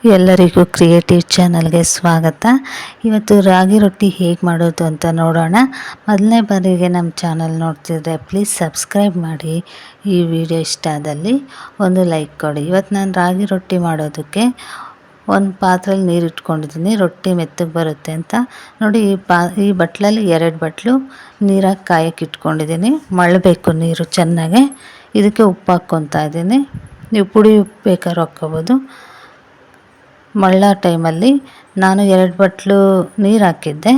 ಎಲ್ಲರಿಗೂ ಕ್ರಿಯೇಟಿವ್ ಚಾನಲ್ಗೆ ಸ್ವಾಗತ. ಇವತ್ತು ರಾಗಿ ರೊಟ್ಟಿ ಹೇಗೆ ಮಾಡೋದು ಅಂತ ನೋಡೋಣ. ಮೊದಲನೇ ಬಾರಿಗೆ ನಮ್ಮ ಚಾನಲ್ ನೋಡ್ತಿದ್ರೆ ಪ್ಲೀಸ್ ಸಬ್ಸ್ಕ್ರೈಬ್ ಮಾಡಿ. ಈ ವಿಡಿಯೋ ಇಷ್ಟ ಆದಲ್ಲಿ ಒಂದು ಲೈಕ್ ಕೊಡಿ. ಇವತ್ತು ನಾನು ರಾಗಿ ರೊಟ್ಟಿ ಮಾಡೋದಕ್ಕೆ ಒಂದು ಪಾತ್ರೆಯಲ್ಲಿ ನೀರು ಇಟ್ಕೊಂಡಿದ್ದೀನಿ, ರೊಟ್ಟಿ ಮೆತ್ತಗೆ ಬರುತ್ತೆ ಅಂತ. ನೋಡಿ, ಈ ಬಟ್ಲಲ್ಲಿ 2 ಬಟ್ಲು ನೀರಾಗಿ ಕಾಯಕ್ಕೆ ಇಟ್ಕೊಂಡಿದ್ದೀನಿ. ಮಳ್ಳಬೇಕು ನೀರು ಚೆನ್ನಾಗೆ. ಇದಕ್ಕೆ ಉಪ್ಪು ಹಾಕ್ಕೊತಾ ಇದ್ದೀನಿ. ನೀವು ಪುಡಿ ಉಪ್ಪು ಬೇಕಾದ್ರೂ ಹಾಕ್ಕೋಬೋದು. ಮಳ್ಳ ಟೈಮಲ್ಲಿ ನಾನು 2 ಬಟ್ಲು ನೀರು ಹಾಕಿದ್ದೆ,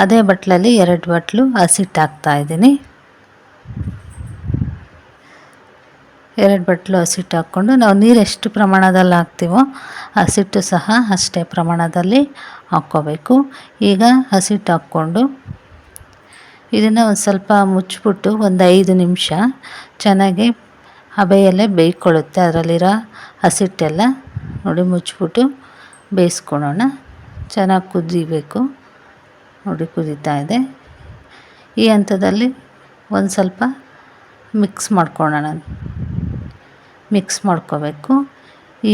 ಅದೇ ಬಟ್ಲಲ್ಲಿ 2 ಬಟ್ಲು ಹಸಿಟ್ಟು ಹಾಕ್ತಾಯಿದ್ದೀನಿ. 2 ಬಟ್ಲು ಹಸಿಟ್ಟು ಹಾಕ್ಕೊಂಡು ನಾವು ನೀರು ಎಷ್ಟು ಪ್ರಮಾಣದಲ್ಲಿ ಹಾಕ್ತೀವೋ ಹಸಿಟ್ಟು ಸಹ ಅಷ್ಟೇ ಪ್ರಮಾಣದಲ್ಲಿ ಹಾಕ್ಕೋಬೇಕು. ಈಗ ಹಸಿಟ್ಟು ಹಾಕ್ಕೊಂಡು ಇದನ್ನು ಒಂದು ಸ್ವಲ್ಪ ಮುಚ್ಚಿಬಿಟ್ಟು ಒಂದು 5 ನಿಮಿಷ ಚೆನ್ನಾಗಿ ಹಬೆಯಲ್ಲೇ ಬೇಯ್ಕೊಳ್ಳುತ್ತೆ. ಅದರಲ್ಲಿರೋ ಹಸಿಟ್ಟೆಲ್ಲ ನೋಡಿ ಮುಚ್ಚಿಬಿಟ್ಟು ಬೇಯಿಸ್ಕೊಳ್ಳೋಣ. ಚೆನ್ನಾಗಿ ಕುದಿಬೇಕು. ನೋಡಿ ಕುದೀತಾ ಇದೆ. ಈ ಹಂತದಲ್ಲಿ ಒಂದು ಸ್ವಲ್ಪ ಮಿಕ್ಸ್ ಮಾಡ್ಕೋಬೇಕು.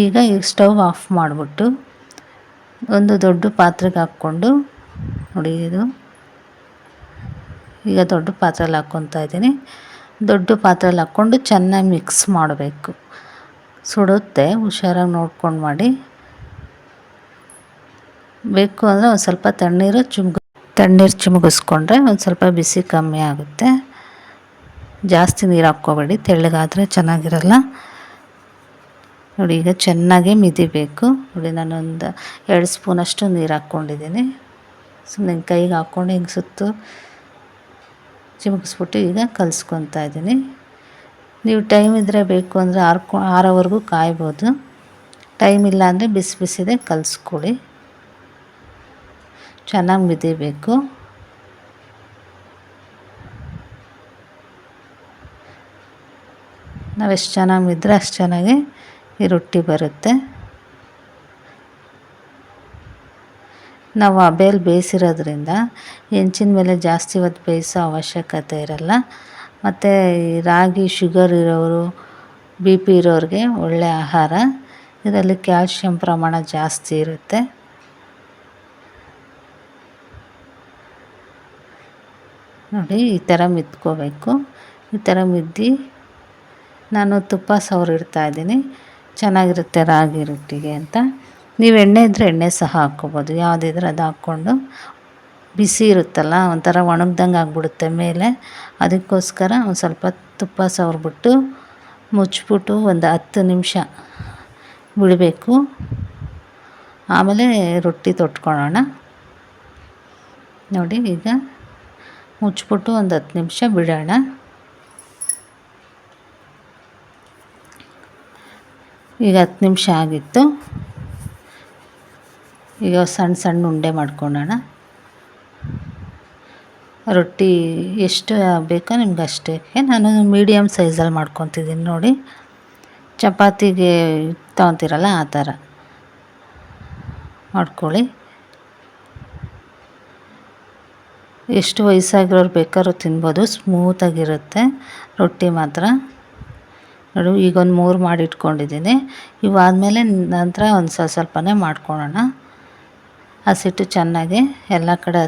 ಈಗ ಸ್ಟವ್ ಆಫ್ ಮಾಡಿಬಿಟ್ಟು ಒಂದು ದೊಡ್ಡ ಪಾತ್ರೆಗೆ ಹಾಕ್ಕೊಂಡು ನೋಡಿ, ಈಗ ದೊಡ್ಡ ಪಾತ್ರೆಯಲ್ಲಿ ಹಾಕ್ಕೊತಾ ಇದ್ದೀನಿ. ದೊಡ್ಡ ಪಾತ್ರೆಯಲ್ಲಿ ಹಾಕ್ಕೊಂಡು ಚೆನ್ನಾಗಿ ಮಿಕ್ಸ್ ಮಾಡಬೇಕು. ಸುಡುತ್ತೆ, ಹುಷಾರಾಗಿ ನೋಡ್ಕೊಂಡು ಮಾಡಿ. ಬೇಕು ಅಂದರೆ ಒಂದು ಸ್ವಲ್ಪ ತಣ್ಣೀರು ಚಿಮುಗಿಸ್ಕೊಂಡ್ರೆ ಒಂದು ಸ್ವಲ್ಪ ಬಿಸಿ ಕಮ್ಮಿ ಆಗುತ್ತೆ. ಜಾಸ್ತಿ ನೀರು ಹಾಕ್ಕೋಬೇಡಿ, ತೆಳ್ಳಗಾದರೆ ಚೆನ್ನಾಗಿರಲ್ಲ. ನೋಡಿ, ಈಗ ಚೆನ್ನಾಗಿ ಮಿದಿಬೇಕು. ನೋಡಿ, ನಾನೊಂದು 2 ಸ್ಪೂನಷ್ಟು ನೀರು ಹಾಕ್ಕೊಂಡಿದ್ದೀನಿ. ಸುಮ್ಮನೆ ಕೈಗೆ ಹಾಕ್ಕೊಂಡು ಹಿಂಗೆ ಸುತ್ತು ಚಿಮುಕಿಸ್ಬಿಟ್ಟು ಈಗ ಕಲಿಸ್ಕೊತಾ ಇದ್ದೀನಿ. ನೀವು ಟೈಮ್ ಇದ್ದರೆ ಬೇಕು ಅಂದರೆ ಆರೋವರೆಗೂ ಕಾಯ್ಬೋದು. ಟೈಮ್ ಇಲ್ಲ ಅಂದರೆ ಬಿಸಿ ಬಿಸಿದೆ ಕಲಿಸ್ಕೊಳ್ಳಿ. ಚೆನ್ನಾಗಿ ಮಿದಿಬೇಕು. ನಾವು ಎಷ್ಟು ಚೆನ್ನಾಗಿ ಮಿದ್ರೆ ಅಷ್ಟು ಚೆನ್ನಾಗಿ ಈ ರೊಟ್ಟಿ ಬರುತ್ತೆ. ನಾವು ಹಬೆಯಲ್ಲಿ ಬೇಯಿಸಿರೋದ್ರಿಂದ ಹೆಂಚಿನ ಮೇಲೆ ಜಾಸ್ತಿ ಹೊತ್ತು ಬೇಯಿಸೋ ಅವಶ್ಯಕತೆ ಇರಲ್ಲ. ಮತ್ತು ಈ ರಾಗಿ ಶುಗರ್ ಇರೋರು, BP ಇರೋರಿಗೆ ಒಳ್ಳೆಯ ಆಹಾರ. ಇದರಲ್ಲಿ ಕ್ಯಾಲ್ಶಿಯಂ ಪ್ರಮಾಣ ಜಾಸ್ತಿ ಇರುತ್ತೆ. ನೋಡಿ, ಈ ಥರ ಮಿದ್ಕೋಬೇಕು. ಈ ಥರ ಮಿದ್ದಿ ನಾನು ತುಪ್ಪ ಸವರಿಡ್ತಾಯಿದ್ದೀನಿ. ಚೆನ್ನಾಗಿರುತ್ತೆ ರಾಗಿ ರೊಟ್ಟಿಗೆ ಅಂತ. ನೀವು ಎಣ್ಣೆ ಇದ್ದರೆ ಎಣ್ಣೆ ಸಹ ಹಾಕ್ಕೋಬೋದು. ಯಾವುದಿದ್ರೆ ಅದು ಹಾಕ್ಕೊಂಡು, ಬಿಸಿ ಇರುತ್ತಲ್ಲ ಒಂಥರ ಒಣಗ್ದಂಗೆ ಆಗಿಬಿಡುತ್ತೆ ಮೇಲೆ. ಅದಕ್ಕೋಸ್ಕರ ಒಂದು ಸ್ವಲ್ಪ ತುಪ್ಪ ಸವರ್ಬಿಟ್ಟು ಮುಚ್ಚಿಬಿಟ್ಟು ಒಂದು 10 ನಿಮಿಷ ಬಿಡಬೇಕು. ಆಮೇಲೆ ರೊಟ್ಟಿ ತೊಟ್ಕೊಳ್ಳೋಣ. ನೋಡಿ, ಈಗ ಮುಚ್ಚಿಬಿಟ್ಟು ಒಂದು 10 ನಿಮಿಷ ಬಿಡೋಣ. ಈಗ 10 ನಿಮಿಷ ಆಗಿತ್ತು. ಈಗ ಸಣ್ಣ ಸಣ್ಣ ಉಂಡೆ ಮಾಡ್ಕೊಳ್ಳೋಣ. ರೊಟ್ಟಿ ಎಷ್ಟು ಬೇಕೋ ನಿಮ್ಗೆ ಅಷ್ಟಕ್ಕೆ ನಾನು ಮೀಡಿಯಮ್ ಸೈಜಲ್ಲಿ ಮಾಡ್ಕೊತಿದ್ದೀನಿ. ನೋಡಿ, ಚಪಾತಿಗೆ ತೊಗೊತೀರಲ್ಲ ಆ ಥರ ಮಾಡ್ಕೊಳ್ಳಿ. ಎಷ್ಟು ವಯಸ್ಸಾಗಿರೋರು ಬೇಕಾದ್ರೂ ತಿನ್ಬೋದು. ಸ್ಮೂತಾಗಿರುತ್ತೆ ರೊಟ್ಟಿ ಮಾತ್ರ. ನೋಡಿ, ಈಗ ಒಂದು 3 ಮಾಡಿ ಇಟ್ಕೊಂಡಿದ್ದೀನಿ. ಇವಾದಮೇಲೆ ನಂತರ ಒಂದು ಸ್ವಲ್ಪನೇ ಮಾಡ್ಕೊಳ್ಳೋಣ. ಹಸಿಟ್ಟು ಚೆನ್ನಾಗಿ ಎಲ್ಲ ಕಡೆ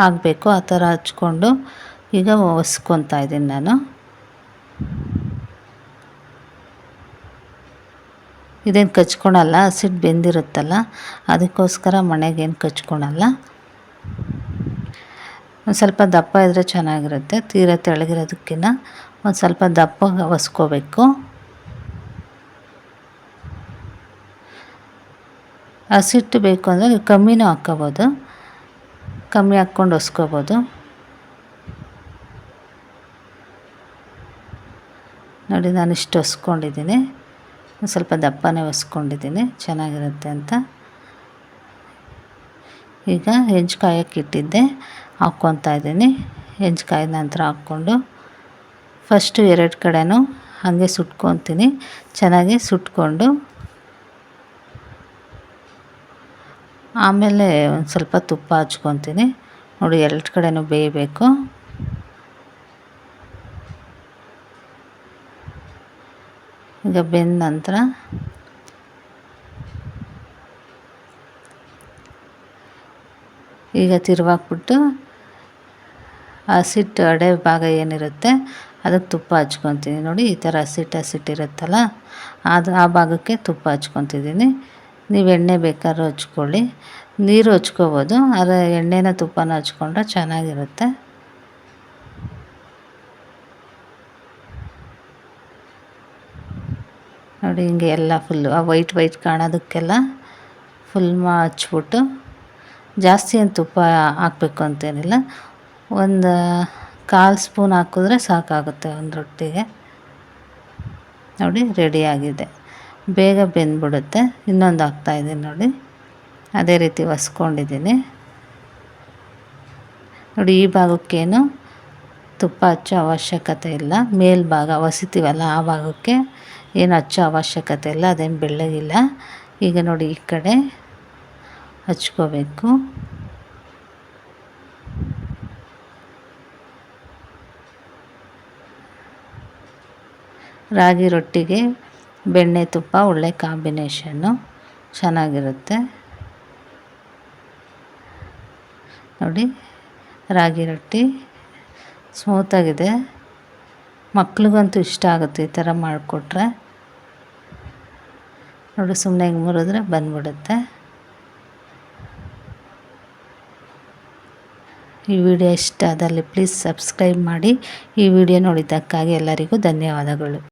ಆಗಬೇಕು. ಆ ಥರ ಹಚ್ಕೊಂಡು ಈಗ ಒಸ್ಕೊತಾ ಇದ್ದೀನಿ ನಾನು. ಇದೇನು ಕಚ್ಕೊಳಲ್ಲ, ಹಸಿಟ್ಟು ಬೆಂದಿರುತ್ತಲ್ಲ ಅದಕ್ಕೋಸ್ಕರ ಮನೆಗೇನು ಕಚ್ಕೊಳಲ್ಲ. ಒಂದು ಸ್ವಲ್ಪ ದಪ್ಪ ಇದ್ದರೆ ಚೆನ್ನಾಗಿರುತ್ತೆ. ತೀರ ತೆಳಗಿರೋದಕ್ಕಿಂತ ಒಂದು ಸ್ವಲ್ಪ ದಪ್ಪ ಒಸ್ಕೋಬೇಕು. ಹಸಿಟ್ಟು ಬೇಕು ಅಂದರೆ ಕಮ್ಮಿನೂ ಹಾಕ್ಕೋಬೋದು, ಕಮ್ಮಿ ಹಾಕ್ಕೊಂಡು ಒಸ್ಕೋಬೋದು. ನೋಡಿ, ನಾನು ಇಷ್ಟು ಒಸ್ಕೊಂಡಿದ್ದೀನಿ. ಸ್ವಲ್ಪ ದಪ್ಪನೇ ಒಸ್ಕೊಂಡಿದ್ದೀನಿ, ಚೆನ್ನಾಗಿರುತ್ತೆ ಅಂತ. ಈಗ ಹೆಂಚು ಕಾಯಕ್ಕೆ ಇಟ್ಟಿದ್ದೆ, ಹಾಕ್ಕೊತಾ ಇದ್ದೀನಿ. ಹೆಂಚು ಕಾಯ್ದ ನಂತರ ಹಾಕ್ಕೊಂಡು ಫಸ್ಟು 2 ಕಡೆನೂ ಹಾಗೆ ಸುಟ್ಕೊತೀನಿ. ಚೆನ್ನಾಗಿ ಸುಟ್ಕೊಂಡು ಆಮೇಲೆ ಒಂದು ಸ್ವಲ್ಪ ತುಪ್ಪ ಹಚ್ಕೊತೀನಿ. ನೋಡಿ, 2 ಕಡೆನೂ ಬೇಯಬೇಕು. ಈಗ ಬೆಂದ ನಂತರ ಈಗ ತಿರುವಾಕ್ಬಿಟ್ಟು ಹಸಿಟ್ಟು ಅಡೆ ಭಾಗ ಏನಿರುತ್ತೆ ಅದಕ್ಕೆ ತುಪ್ಪ ಹಚ್ಕೊತೀನಿ ನೋಡಿ. ಈ ಥರ ಹಸಿಟ್ಟಿರುತ್ತಲ್ಲ ಆ ಭಾಗಕ್ಕೆ ತುಪ್ಪ ಹಚ್ಕೊತಿದ್ದೀನಿ. ನೀವು ಎಣ್ಣೆ ಬೇಕಾದ್ರೂ ಹಚ್ಕೊಳ್ಳಿ, ನೀರು ಹಚ್ಕೋಬೋದು, ಆದರೆ ಎಣ್ಣೆನ ತುಪ್ಪನ ಹಚ್ಕೊಂಡ್ರೆ ಚೆನ್ನಾಗಿರುತ್ತೆ. ನೋಡಿ ಹಿಂಗೆ ಎಲ್ಲ ಫುಲ್ಲು ಆ ವೈಟ್ ಕಾಣೋದಕ್ಕೆಲ್ಲ ಫುಲ್ ಹಚ್ಬಿಟ್ಟು, ಜಾಸ್ತಿ ಏನು ತುಪ್ಪ ಹಾಕಬೇಕು ಅಂತೇನಿಲ್ಲ, ಒಂದು 1/4 ಸ್ಪೂನ್ ಹಾಕಿದ್ರೆ ಸಾಕಾಗುತ್ತೆ ಒಂದು ರೊಟ್ಟಿಗೆ. ನೋಡಿ ರೆಡಿಯಾಗಿದೆ, ಬೇಗ ಬೆಂದ್ಬಿಡುತ್ತೆ. ಇನ್ನೊಂದು ಹಾಕ್ತಾಯಿದ್ದೀನಿ ನೋಡಿ, ಅದೇ ರೀತಿ ಒಸ್ಕೊಂಡಿದ್ದೀನಿ ನೋಡಿ. ಈ ಭಾಗಕ್ಕೇನು ತುಪ್ಪ ಹಚ್ಚೋ ಅವಶ್ಯಕತೆ ಇಲ್ಲ, ಮೇಲ್ಭಾಗ ಒಸಿತೀವಲ್ಲ ಆ ಭಾಗಕ್ಕೆ ಏನು ಹಚ್ಚೋ ಅವಶ್ಯಕತೆ ಇಲ್ಲ, ಅದೇನು ಬೆಳ್ಳಗಿಲ್ಲ. ಈಗ ನೋಡಿ ಈ ಕಡೆ ಹಚ್ಕೋಬೇಕು. ರಾಗಿ ರೊಟ್ಟಿಗೆ ಬೆಣ್ಣೆ ತುಪ್ಪ ಒಳ್ಳೆ ಕಾಂಬಿನೇಷನ್ನು, ಚೆನ್ನಾಗಿರುತ್ತೆ ನೋಡಿ. ರಾಗಿ ರೊಟ್ಟಿ ಸ್ಮೂತಾಗಿದೆ, ಮಕ್ಳಿಗಂತೂ ಇಷ್ಟ ಆಗುತ್ತೆ ಈ ಥರ ಮಾಡಿಕೊಟ್ರೆ ನೋಡಿ. ಸುಮ್ಮನೆ ಹಿಂಗೆ ಮುರಿದ್ರೆ ಬಂದ್ಬಿಡುತ್ತೆ. ಈ ವಿಡಿಯೋ ಇಷ್ಟ ಆದಲ್ಲಿ ಪ್ಲೀಸ್ ಸಬ್ಸ್ಕ್ರೈಬ್ ಮಾಡಿ. ಈ ವಿಡಿಯೋ ನೋಡಿದ್ದಕ್ಕಾಗಿ ಎಲ್ಲರಿಗೂ ಧನ್ಯವಾದಗಳು.